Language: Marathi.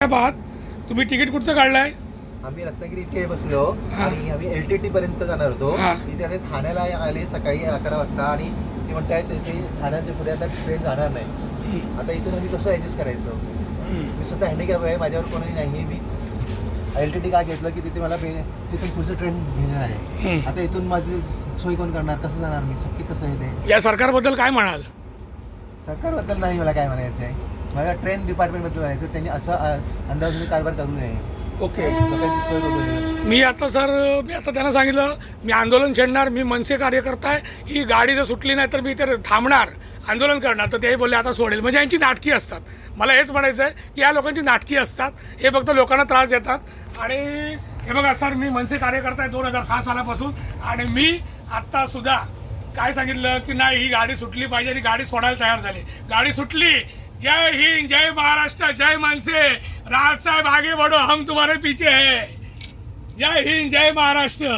साहेब आहात, तुम्ही तिकीट कुठचं काढलंय? आम्ही रत्नागिरी इथे बसलो आणि आम्ही LTT पर्यंत जाणार होतो. इथे आता ठाण्याला आले सकाळी 11 वाजता आणि ते म्हणतायत ते ठाण्याच्या पुढे आता ट्रेन जाणार नाही. आता इथून आम्ही कसं ॲडजस्ट करायचं? मी स्वतः हँडिकॅप आहे, माझ्यावर कोणी नाही. मी LTT काय घेतलं की तिथे मला तिथून पुढचं ट्रेन घेणार आहे. आता इथून माझी सोय कोण करणार? कसं जाणार मी? शक्य कसं आहे ते? या सरकारबद्दल काय म्हणाल? सरकारबद्दल नाही मला काय म्हणायचं आहे, मला ट्रेन डिपार्टमेंटबद्दल म्हणायचं. त्यांनी असा अंदाजाने कारभार करू नये. ओके. लोकांची सोय करू नये. मी आता त्यांना सांगितलं मी आंदोलन छेडणार, मी मनसे कार्यकर्ता आहे, ही गाडी जर सुटली नाही तर मी इथे थांबणार, आंदोलन करणार. तर तेही बोलले आता सोडेल. म्हणजे यांची नाटकी असतात. मला हेच म्हणायचं आहे की या लोकांची नाटकी असतात, हे फक्त लोकांना त्रास देतात. आणि हे बघा सर, मी मनसे कार्यकर्ता आहे 2006 सालापासून आणि मी आत्तासुद्धा काय सांगितलं की नाही ही गाडी सुटली पाहिजे आणि गाडी सोडायला तयार झाली. गाडी सुटली. जय हिंद, जय महाराष्ट्र, जय मनसे. राज साहेब आगे बढ़ो, हम तुम्हारे पीछे है. जय हिंद, जय महाराष्ट्र.